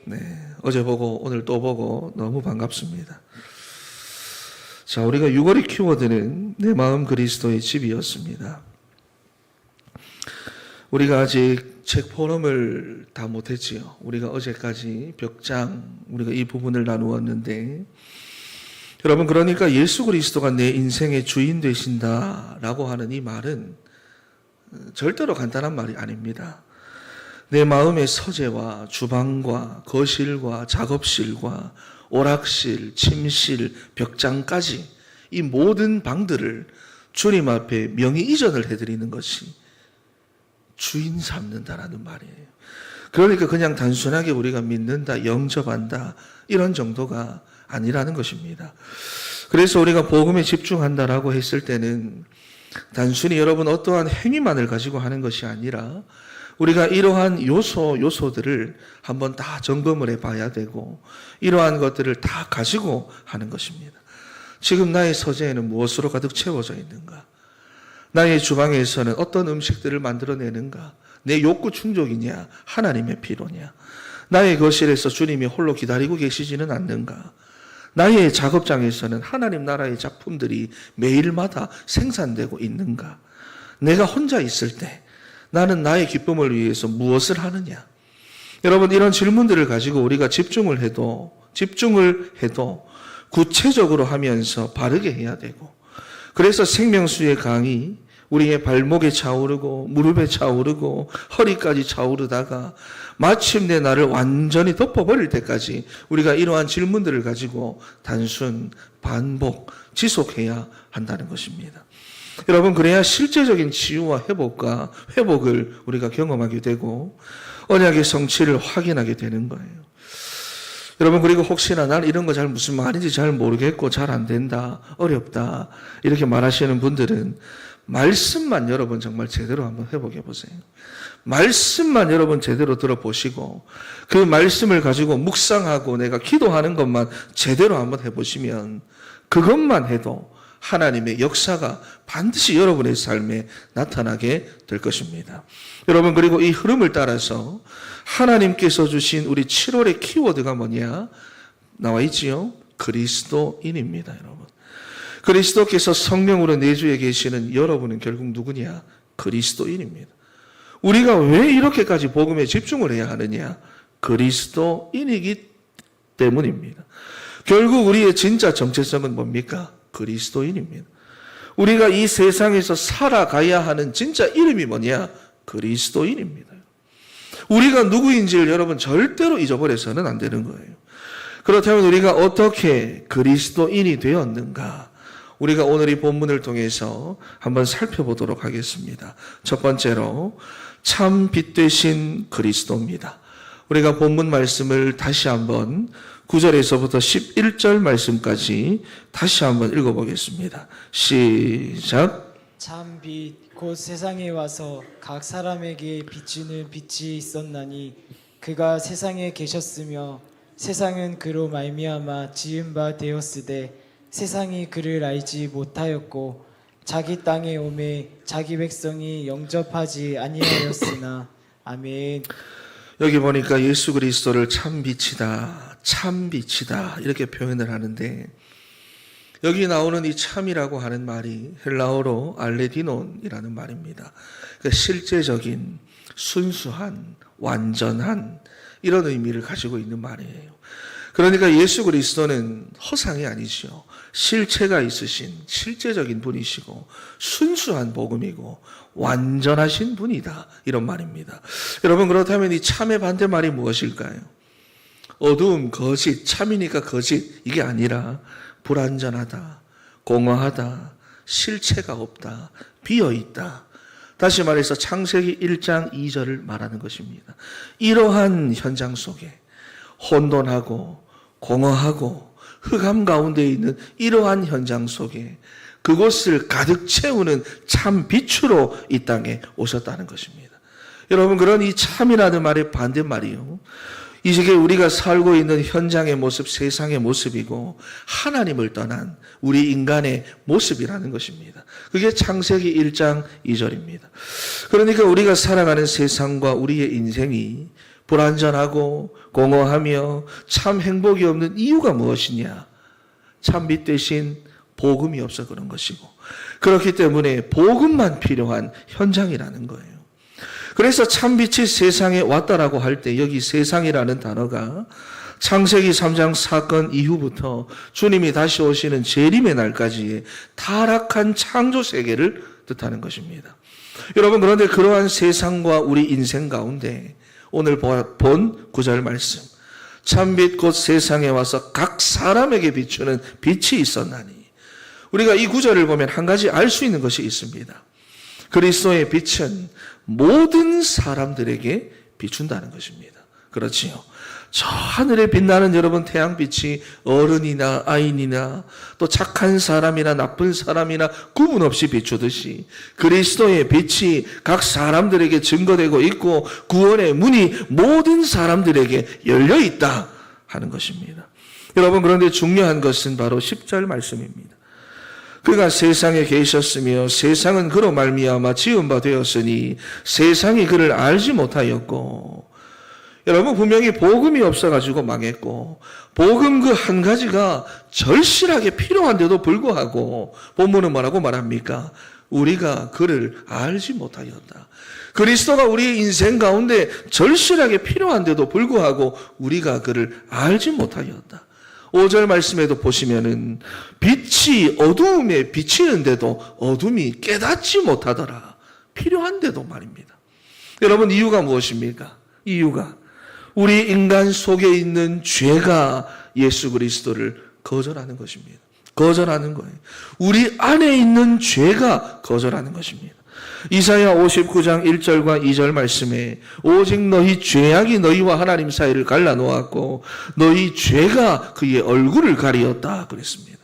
네, 어제 보고 오늘 또 보고 너무 반갑습니다. 자, 우리가 6월의 키워드는 내 마음 그리스도의 집이었습니다. 우리가 아직 책 포럼을 다 못했지요. 우리가 어제까지 벽장 우리가 이 부분을 나누었는데, 여러분, 그러니까 예수 그리스도가 내 인생의 주인 되신다라고 하는 이 말은 절대로 간단한 말이 아닙니다. 내 마음의 서재와 주방과 거실과 작업실과 오락실, 침실, 벽장까지 이 모든 방들을 주님 앞에 명의 이전을 해드리는 것이 주인 삼는다라는 말이에요. 그러니까 그냥 단순하게 우리가 믿는다, 영접한다 이런 정도가 아니라는 것입니다. 그래서 우리가 복음에 집중한다라고 했을 때는 단순히 여러분 어떠한 행위만을 가지고 하는 것이 아니라 우리가 이러한 요소들을 한번 다 점검을 해봐야 되고 이러한 것들을 다 가지고 하는 것입니다. 지금 나의 서재에는 무엇으로 가득 채워져 있는가? 나의 주방에서는 어떤 음식들을 만들어내는가? 내 욕구 충족이냐? 하나님의 필요냐? 나의 거실에서 주님이 홀로 기다리고 계시지는 않는가? 나의 작업장에서는 하나님 나라의 작품들이 매일마다 생산되고 있는가? 내가 혼자 있을 때 나는 나의 기쁨을 위해서 무엇을 하느냐? 여러분, 이런 질문들을 가지고 우리가 집중을 해도 구체적으로 하면서 바르게 해야 되고, 그래서 생명수의 강이 우리의 발목에 차오르고 무릎에 차오르고 허리까지 차오르다가 마침내 나를 완전히 덮어버릴 때까지 우리가 이러한 질문들을 가지고 단순 반복 지속해야 한다는 것입니다. 여러분, 그래야 실제적인 치유와 회복을 우리가 경험하게 되고 언약의 성취를 확인하게 되는 거예요. 여러분, 그리고 혹시나 난 이런 거 무슨 말인지 잘 모르겠고 잘 안 된다, 어렵다 이렇게 말하시는 분들은 말씀만 여러분 정말 제대로 한번 해보게 보세요. 말씀만 여러분 제대로 들어보시고 그 말씀을 가지고 묵상하고 내가 기도하는 것만 제대로 한번 해보시면 그것만 해도 하나님의 역사가 반드시 여러분의 삶에 나타나게 될 것입니다. 여러분, 그리고 이 흐름을 따라서 하나님께서 주신 우리 7월의 키워드가 뭐냐? 나와 있지요? 그리스도인입니다, 여러분. 그리스도께서 성령으로 내주에 계시는 여러분은 결국 누구냐? 그리스도인입니다. 우리가 왜 이렇게까지 복음에 집중을 해야 하느냐? 그리스도인이기 때문입니다. 결국 우리의 진짜 정체성은 뭡니까? 그리스도인입니다. 우리가 이 세상에서 살아가야 하는 진짜 이름이 뭐냐? 그리스도인입니다. 우리가 누구인지를 여러분 절대로 잊어버려서는 안 되는 거예요. 그렇다면 우리가 어떻게 그리스도인이 되었는가? 우리가 오늘 이 본문을 통해서 한번 살펴보도록 하겠습니다. 첫 번째로 참 빛 되신 그리스도입니다. 우리가 본문 말씀을 다시 한번 9절에서부터 11절 말씀까지 다시 한번 읽어보겠습니다. 시작. 참 빛 곧 세상에 와서 각 사람에게 비추는 빛이 있었나니 그가 세상에 계셨으며 세상은 그로 말미암아 지은 바 되었으되 세상이 그를 알지 못하였고 자기 땅에 오매 자기 백성이 영접하지 아니하였으나. 아멘. 여기 보니까 예수 그리스도를 참 빛이다, 참 빛이다 이렇게 표현을 하는데, 여기 나오는 이 참이라고 하는 말이 헬라어로 알레디논이라는 말입니다. 그러니까 실제적인, 순수한, 완전한 이런 의미를 가지고 있는 말이에요. 그러니까 예수 그리스도는 허상이 아니죠. 실체가 있으신 실제적인 분이시고 순수한 복음이고 완전하신 분이다, 이런 말입니다. 여러분, 그렇다면 이 참의 반대말이 무엇일까요? 어두움, 거짓, 참이니까 거짓 이게 아니라 불완전하다, 공허하다, 실체가 없다, 비어있다. 다시 말해서 창세기 1장 2절을 말하는 것입니다. 이러한 현장 속에 혼돈하고 공허하고 흑암 가운데 있는 이러한 현장 속에 그곳을 가득 채우는 참 빛으로 이 땅에 오셨다는 것입니다. 여러분, 그런 이 참이라는 말의 반대말이요, 이 시기에 우리가 살고 있는 현장의 모습, 세상의 모습이고 하나님을 떠난 우리 인간의 모습이라는 것입니다. 그게 창세기 1장 2절입니다. 그러니까 우리가 살아가는 세상과 우리의 인생이 불완전하고 공허하며 참 행복이 없는 이유가 무엇이냐? 참빛 대신 복음이 없어 그런 것이고, 그렇기 때문에 복음만 필요한 현장이라는 거예요. 그래서 참빛이 세상에 왔다라고 할 때 여기 세상이라는 단어가 창세기 3장 사건 이후부터 주님이 다시 오시는 재림의 날까지의 타락한 창조 세계를 뜻하는 것입니다. 여러분, 그런데 그러한 세상과 우리 인생 가운데 오늘 본 구절 말씀, 참빛 곧 세상에 와서 각 사람에게 비추는 빛이 있었나니, 우리가 이 구절을 보면 한 가지 알 수 있는 것이 있습니다. 그리스도의 빛은 모든 사람들에게 비춘다는 것입니다. 그렇지요. 저 하늘에 빛나는 여러분 태양빛이 어른이나 아이나 또 착한 사람이나 나쁜 사람이나 구분 없이 비추듯이 그리스도의 빛이 각 사람들에게 증거되고 있고 구원의 문이 모든 사람들에게 열려 있다 하는 것입니다. 여러분, 그런데 중요한 것은 바로 10절 말씀입니다. 그가 세상에 계셨으며 세상은 그로 말미암아 지은 바 되었으니 세상이 그를 알지 못하였고, 여러분, 분명히 복음이 없어가지고 망했고 복음 그 한 가지가 절실하게 필요한데도 불구하고 본문은 뭐라고 말합니까? 우리가 그를 알지 못하였다. 그리스도가 우리의 인생 가운데 절실하게 필요한데도 불구하고 우리가 그를 알지 못하였다. 5절 말씀에도 보시면은 빛이 어두움에 비치는데도 어둠이 깨닫지 못하더라. 필요한데도 말입니다. 여러분, 이유가 무엇입니까? 이유가 우리 인간 속에 있는 죄가 예수 그리스도를 거절하는 것입니다. 거절하는 거예요. 우리 안에 있는 죄가 거절하는 것입니다. 이사야 59장 1절과 2절 말씀에 오직 너희 죄악이 너희와 하나님 사이를 갈라놓았고 너희 죄가 그의 얼굴을 가리었다 그랬습니다.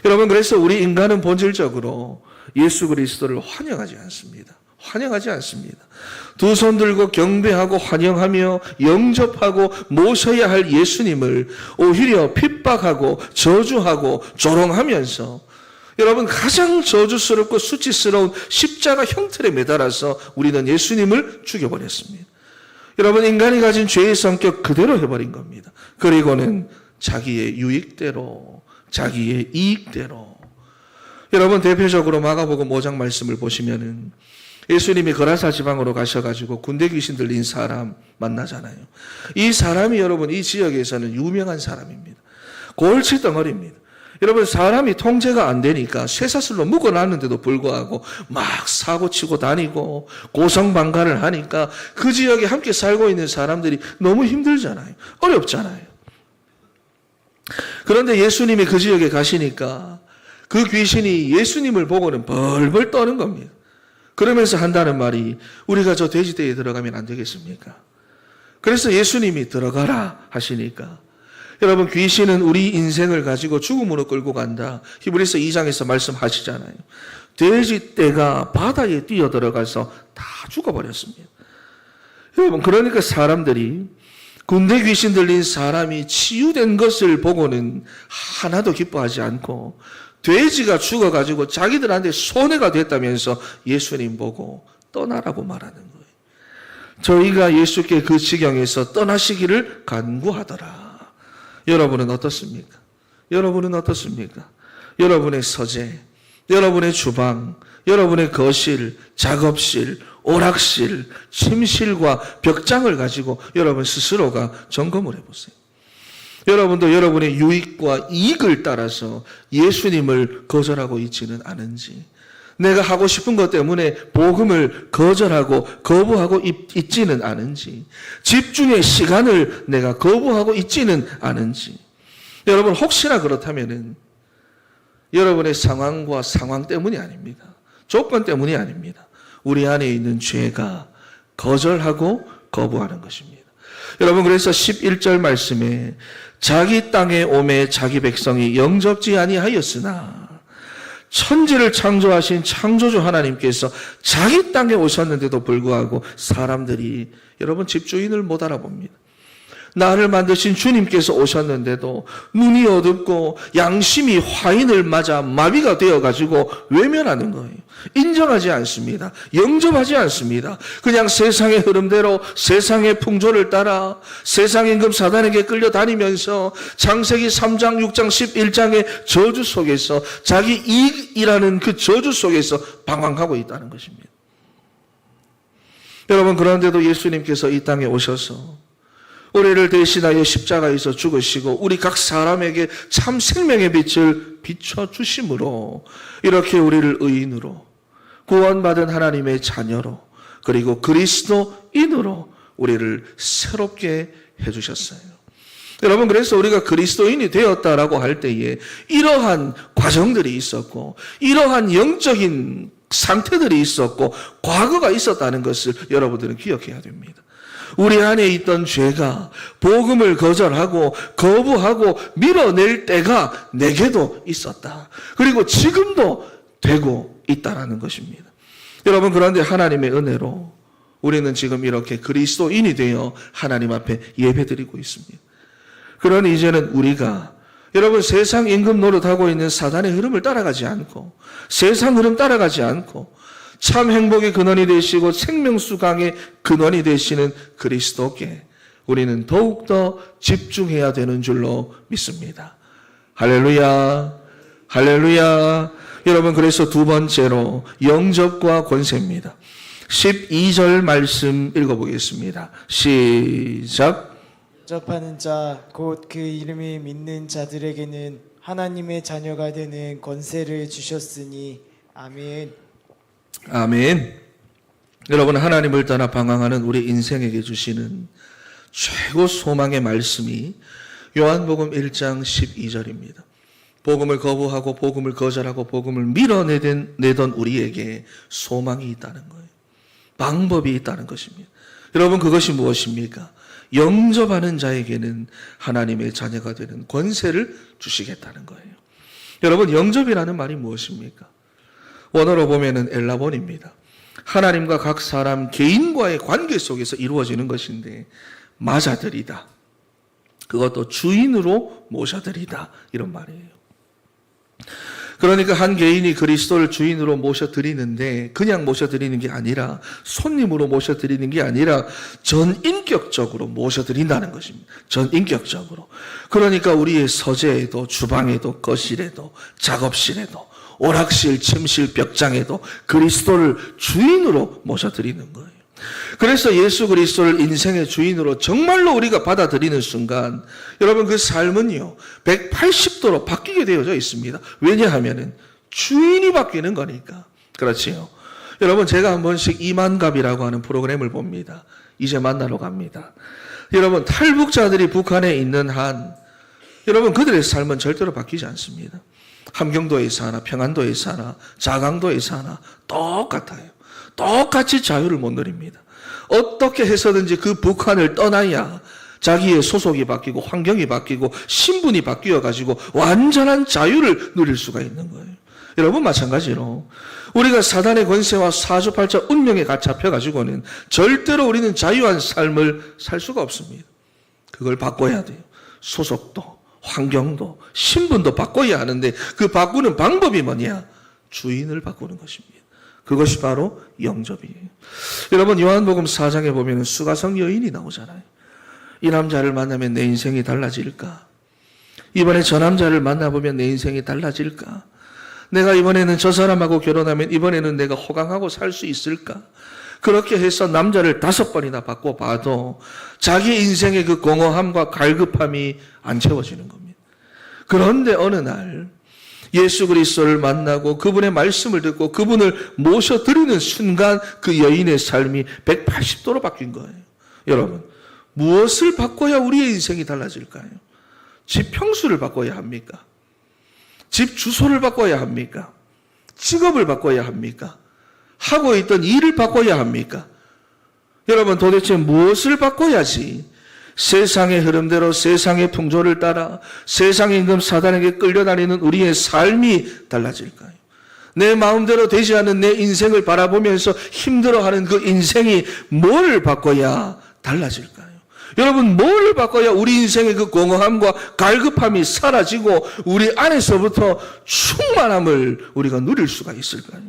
여러분, 그래서 우리 인간은 본질적으로 예수 그리스도를 환영하지 않습니다. 환영하지 않습니다. 두 손 들고 경배하고 환영하며 영접하고 모셔야 할 예수님을 오히려 핍박하고 저주하고 조롱하면서 여러분, 가장 저주스럽고 수치스러운 십자가 형틀에 매달아서 우리는 예수님을 죽여버렸습니다. 여러분, 인간이 가진 죄의 성격 그대로 해버린 겁니다. 그리고는 자기의 유익대로, 자기의 이익대로. 여러분, 대표적으로 마가복음 5장 말씀을 보시면은 예수님이 거라사 지방으로 가셔가지고 군대 귀신 들린 사람 만나잖아요. 이 사람이 여러분 이 지역에서는 유명한 사람입니다. 골치 덩어리입니다. 여러분, 사람이 통제가 안 되니까 쇠사슬로 묶어놨는데도 불구하고 막 사고치고 다니고 고성방가를 하니까 그 지역에 함께 살고 있는 사람들이 너무 힘들잖아요. 어렵잖아요. 그런데 예수님이 그 지역에 가시니까 그 귀신이 예수님을 보고는 벌벌 떠는 겁니다. 그러면서 한다는 말이 우리가 저 돼지떼에 들어가면 안 되겠습니까? 그래서 예수님이 들어가라 하시니까 여러분, 귀신은 우리 인생을 가지고 죽음으로 끌고 간다. 히브리서 2장에서 말씀하시잖아요. 돼지떼가 바다에 뛰어들어가서 다 죽어버렸습니다. 여러분, 그러니까 사람들이 군대 귀신 들린 사람이 치유된 것을 보고는 하나도 기뻐하지 않고 돼지가 죽어가지고 자기들한테 손해가 됐다면서 예수님 보고 떠나라고 말하는 거예요. 저희가 예수께 그 지경에서 떠나시기를 간구하더라. 여러분은 어떻습니까? 여러분은 어떻습니까? 여러분의 서재, 여러분의 주방, 여러분의 거실, 작업실, 오락실, 침실과 벽장을 가지고 여러분 스스로가 점검을 해보세요. 여러분도 여러분의 유익과 이익을 따라서 예수님을 거절하고 있지는 않은지, 내가 하고 싶은 것 때문에 복음을 거절하고 거부하고 있지는 않은지, 집중의 시간을 내가 거부하고 있지는 않은지. 여러분, 혹시나 그렇다면은 여러분의 상황과 상황 때문이 아닙니다. 조건 때문이 아닙니다. 우리 안에 있는 죄가 거절하고 거부하는 것입니다. 여러분, 그래서 11절 말씀에 자기 땅에 오매 자기 백성이 영접지 아니하였으나, 천지를 창조하신 창조주 하나님께서 자기 땅에 오셨는데도 불구하고 사람들이 여러분 집주인을 못 알아봅니다. 나를 만드신 주님께서 오셨는데도 눈이 어둡고 양심이 화인을 맞아 마비가 되어가지고 외면하는 거예요. 인정하지 않습니다. 영접하지 않습니다. 그냥 세상의 흐름대로 세상의 풍조를 따라 세상 임금 사단에게 끌려다니면서 창세기 3장, 6장, 11장의 저주 속에서 자기 이익이라는 그 저주 속에서 방황하고 있다는 것입니다. 여러분, 그런데도 예수님께서 이 땅에 오셔서 우리를 대신하여 십자가에서 죽으시고 우리 각 사람에게 참 생명의 빛을 비춰주심으로 이렇게 우리를 의인으로 구원받은 하나님의 자녀로 그리고 그리스도인으로 우리를 새롭게 해주셨어요. 여러분, 그래서 우리가 그리스도인이 되었다라고 할 때에 이러한 과정들이 있었고 이러한 영적인 상태들이 있었고 과거가 있었다는 것을 여러분들은 기억해야 됩니다. 우리 안에 있던 죄가 복음을 거절하고 거부하고 밀어낼 때가 내게도 있었다. 그리고 지금도 되고 있다라는 것입니다. 여러분, 그런데 하나님의 은혜로 우리는 지금 이렇게 그리스도인이 되어 하나님 앞에 예배드리고 있습니다. 그러니 이제는 우리가 여러분 세상 임금 노릇하고 있는 사단의 흐름을 따라가지 않고 세상 흐름 따라가지 않고 참 행복의 근원이 되시고 생명수 강의 근원이 되시는 그리스도께 우리는 더욱더 집중해야 되는 줄로 믿습니다. 할렐루야, 할렐루야. 여러분, 그래서 두 번째로 영접과 권세입니다. 12절 말씀 읽어보겠습니다. 시작. 영접하는 자 곧 그 이름이 믿는 자들에게는 하나님의 자녀가 되는 권세를 주셨으니 아멘. 아멘. 여러분, 하나님을 떠나 방황하는 우리 인생에게 주시는 최고 소망의 말씀이 요한복음 1장 12절입니다. 복음을 거부하고 복음을 거절하고 복음을 밀어내던 우리에게 소망이 있다는 거예요. 방법이 있다는 것입니다. 여러분, 그것이 무엇입니까? 영접하는 자에게는 하나님의 자녀가 되는 권세를 주시겠다는 거예요. 여러분, 영접이라는 말이 무엇입니까? 원어로 보면은 엘라본입니다. 하나님과 각 사람 개인과의 관계 속에서 이루어지는 것인데 맞아들이다. 그것도 주인으로 모셔드리다. 이런 말이에요. 그러니까 한 개인이 그리스도를 주인으로 모셔드리는데 그냥 모셔드리는 게 아니라 손님으로 모셔드리는 게 아니라 전인격적으로 모셔드린다는 것입니다. 전인격적으로. 그러니까 우리의 서재에도 주방에도 거실에도 작업실에도 오락실, 침실, 벽장에도 그리스도를 주인으로 모셔드리는 거예요. 그래서 예수 그리스도를 인생의 주인으로 정말로 우리가 받아들이는 순간 여러분, 그 삶은요 180도로 바뀌게 되어져 있습니다. 왜냐하면 주인이 바뀌는 거니까. 그렇지요. 여러분, 제가 한 번씩 이만갑이라고 하는 프로그램을 봅니다. 이제 만나러 갑니다. 여러분, 탈북자들이 북한에 있는 한 여러분, 그들의 삶은 절대로 바뀌지 않습니다. 함경도에 사나 평안도에 사나 자강도에 사나 똑같아요. 똑같이 자유를 못 누립니다. 어떻게 해서든지 그 북한을 떠나야 자기의 소속이 바뀌고 환경이 바뀌고 신분이 바뀌어가지고 완전한 자유를 누릴 수가 있는 거예요. 여러분, 마찬가지로 우리가 사단의 권세와 사주팔자 운명에 잡혀가지고는 절대로 우리는 자유한 삶을 살 수가 없습니다. 그걸 바꿔야 돼요. 소속도, 환경도, 신분도 바꿔야 하는데 그 바꾸는 방법이 뭐냐? 주인을 바꾸는 것입니다. 그것이 바로 영접이에요. 여러분, 요한복음 4장에 보면 수가성 여인이 나오잖아요. 이 남자를 만나면 내 인생이 달라질까? 이번에 저 남자를 만나보면 내 인생이 달라질까? 내가 이번에는 저 사람하고 결혼하면 이번에는 내가 호강하고 살 수 있을까? 그렇게 해서 남자를 5번이나 바꿔봐도 자기 인생의 그 공허함과 갈급함이 안 채워지는 겁니다. 그런데 어느 날 예수 그리스도를 만나고 그분의 말씀을 듣고 그분을 모셔드리는 순간 그 여인의 삶이 180도로 바뀐 거예요. 여러분, 무엇을 바꿔야 우리의 인생이 달라질까요? 집 평수를 바꿔야 합니까? 집 주소를 바꿔야 합니까? 직업을 바꿔야 합니까? 하고 있던 일을 바꿔야 합니까? 여러분, 도대체 무엇을 바꿔야지 세상의 흐름대로 세상의 풍조를 따라 세상의 임금 사단에게 끌려다니는 우리의 삶이 달라질까요? 내 마음대로 되지 않는 내 인생을 바라보면서 힘들어하는 그 인생이 뭘 바꿔야 달라질까요? 여러분, 뭘 바꿔야 우리 인생의 그 공허함과 갈급함이 사라지고 우리 안에서부터 충만함을 우리가 누릴 수가 있을까요?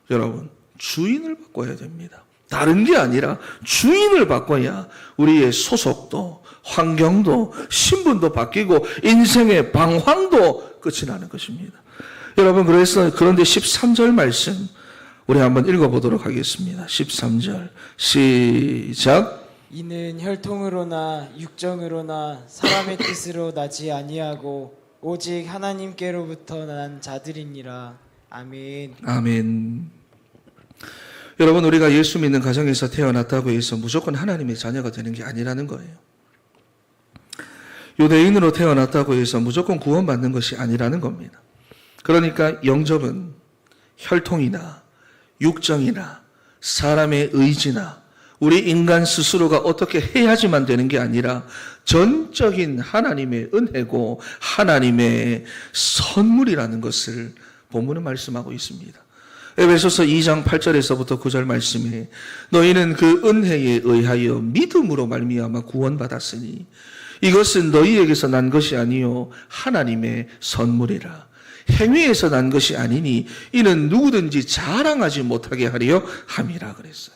여러분, 주인을 바꿔야 됩니다. 다른 게 아니라 주인을 바꿔야 우리의 소속도, 환경도, 신분도 바뀌고 인생의 방황도 끝이 나는 것입니다. 여러분, 그런데 13절 말씀 우리 한번 읽어보도록 하겠습니다. 13절 시작. 이는 혈통으로나 육정으로나 사람의 뜻으로 나지 아니하고 오직 하나님께로부터 난 자들이니라. 아멘. 아멘. 여러분, 우리가 예수 믿는 가정에서 태어났다고 해서 무조건 하나님의 자녀가 되는 게 아니라는 거예요. 유대인으로 태어났다고 해서 무조건 구원받는 것이 아니라는 겁니다. 그러니까 영접은 혈통이나 육정이나 사람의 의지나 우리 인간 스스로가 어떻게 해야지만 되는 게 아니라 전적인 하나님의 은혜고 하나님의 선물이라는 것을 본문은 말씀하고 있습니다. 에베소서 2장 8절에서부터 9절 말씀에 너희는 그 은혜에 의하여 믿음으로 말미암아 구원받았으니 이것은 너희에게서 난 것이 아니요 하나님의 선물이라. 행위에서 난 것이 아니니 이는 누구든지 자랑하지 못하게 하려 함이라 그랬어요.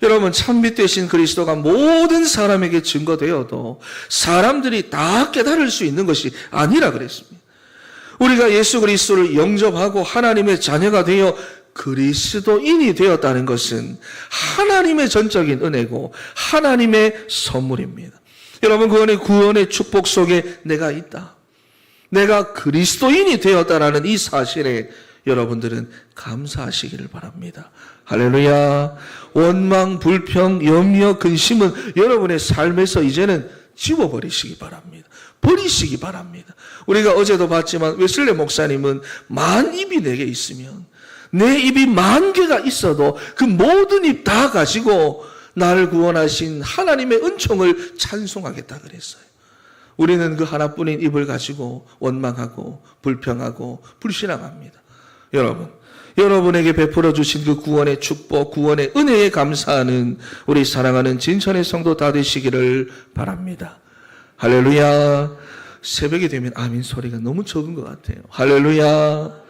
여러분, 참빛 되신 그리스도가 모든 사람에게 증거되어도 사람들이 다 깨달을 수 있는 것이 아니라 그랬습니다. 우리가 예수 그리스도를 영접하고 하나님의 자녀가 되어 그리스도인이 되었다는 것은 하나님의 전적인 은혜고 하나님의 선물입니다. 여러분, 구원의 축복 속에 내가 있다. 내가 그리스도인이 되었다라는 이 사실에 여러분들은 감사하시기를 바랍니다. 할렐루야. 원망, 불평, 염려, 근심은 여러분의 삶에서 이제는 지워버리시기 바랍니다. 버리시기 바랍니다. 우리가 어제도 봤지만 웨슬레 목사님은 만 입이 내게 있으면 내 입이 만 개가 있어도 그 모든 입 다 가지고 나를 구원하신 하나님의 은총을 찬송하겠다 그랬어요. 우리는 그 하나뿐인 입을 가지고 원망하고 불평하고 불신앙합니다. 여러분에게 베풀어 주신 그 구원의 축복, 구원의 은혜에 감사하는 우리 사랑하는 진천의 성도 다 되시기를 바랍니다. 할렐루야. 새벽이 되면 아멘 소리가 너무 적은 것 같아요. 할렐루야.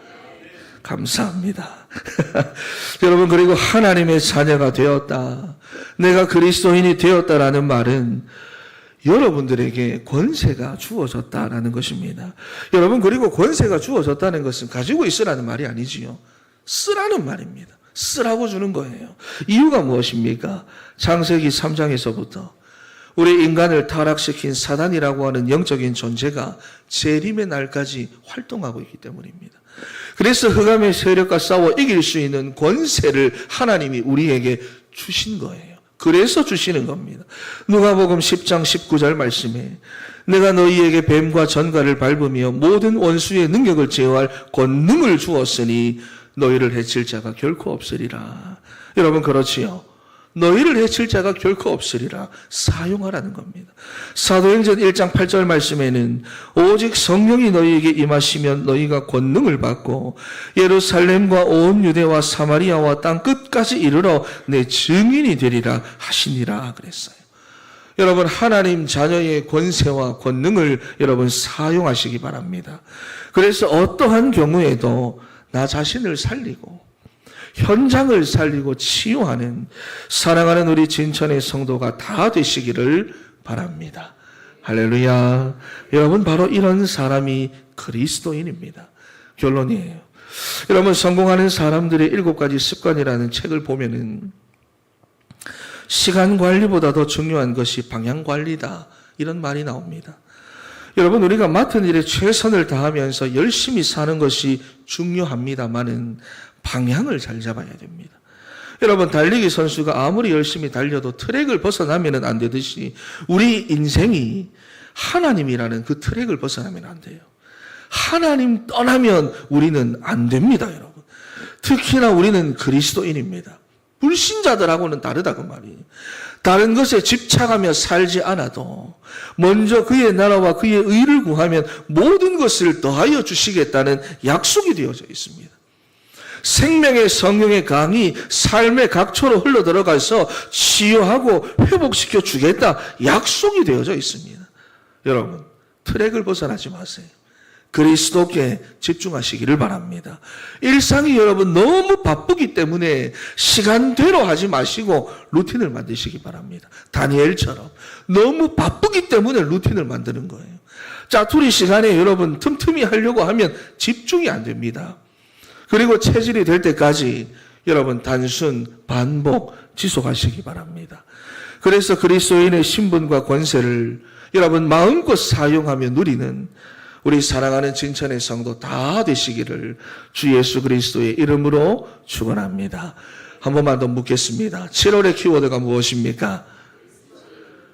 감사합니다. 여러분, 그리고 하나님의 자녀가 되었다, 내가 그리스도인이 되었다라는 말은 여러분들에게 권세가 주어졌다라는 것입니다. 여러분, 그리고 권세가 주어졌다는 것은 가지고 있으라는 말이 아니지요. 쓰라는 말입니다. 쓰라고 주는 거예요. 이유가 무엇입니까? 창세기 3장에서부터 우리 인간을 타락시킨 사단이라고 하는 영적인 존재가 재림의 날까지 활동하고 있기 때문입니다. 그래서 흑암의 세력과 싸워 이길 수 있는 권세를 하나님이 우리에게 주신 거예요. 그래서 주시는 겁니다. 누가복음 10장 19절 말씀에 내가 너희에게 뱀과 전갈을 밟으며 모든 원수의 능력을 제어할 권능을 주었으니 너희를 해칠 자가 결코 없으리라. 여러분, 그렇지요? 너희를 해칠 자가 결코 없으리라. 사용하라는 겁니다. 사도행전 1장 8절 말씀에는 오직 성령이 너희에게 임하시면 너희가 권능을 받고 예루살렘과 온 유대와 사마리아와 땅 끝까지 이르러 내 증인이 되리라 하시니라 그랬어요. 여러분, 하나님 자녀의 권세와 권능을 여러분 사용하시기 바랍니다. 그래서 어떠한 경우에도 나 자신을 살리고 현장을 살리고 치유하는 사랑하는 우리 진천의 성도가 다 되시기를 바랍니다. 할렐루야. 여러분, 바로 이런 사람이 그리스도인입니다. 결론이에요. 여러분, 성공하는 사람들의 7가지 습관이라는 책을 보면은 시간 관리보다 더 중요한 것이 방향 관리다, 이런 말이 나옵니다. 여러분, 우리가 맡은 일에 최선을 다하면서 열심히 사는 것이 중요합니다만은 방향을 잘 잡아야 됩니다. 여러분, 달리기 선수가 아무리 열심히 달려도 트랙을 벗어나면 안 되듯이 우리 인생이 하나님이라는 그 트랙을 벗어나면 안 돼요. 하나님 떠나면 우리는 안 됩니다, 여러분. 특히나 우리는 그리스도인입니다. 불신자들하고는 다르다 그 말이에요. 다른 것에 집착하며 살지 않아도 먼저 그의 나라와 그의 의를 구하면 모든 것을 더하여 주시겠다는 약속이 되어져 있습니다. 생명의 성령의 강이 삶의 각초로 흘러들어가서 치유하고 회복시켜 주겠다 약속이 되어져 있습니다. 여러분, 트랙을 벗어나지 마세요. 그리스도께 집중하시기를 바랍니다. 일상이 여러분 너무 바쁘기 때문에 시간대로 하지 마시고 루틴을 만드시기 바랍니다. 다니엘처럼 너무 바쁘기 때문에 루틴을 만드는 거예요. 짜투리 시간에 여러분 틈틈이 하려고 하면 집중이 안 됩니다. 그리고 체질이 될 때까지 여러분 단순 반복 지속하시기 바랍니다. 그래서 그리스도인의 신분과 권세를 여러분 마음껏 사용하며 누리는 우리 사랑하는 진천의 성도 다 되시기를 주 예수 그리스도의 이름으로 축원합니다. 한 번만 더 묻겠습니다. 7월의 키워드가 무엇입니까?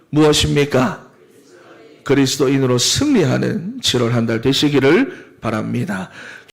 무엇입니까? 그리스도인으로 승리하는 7월 한 달 되시기를 바랍니다.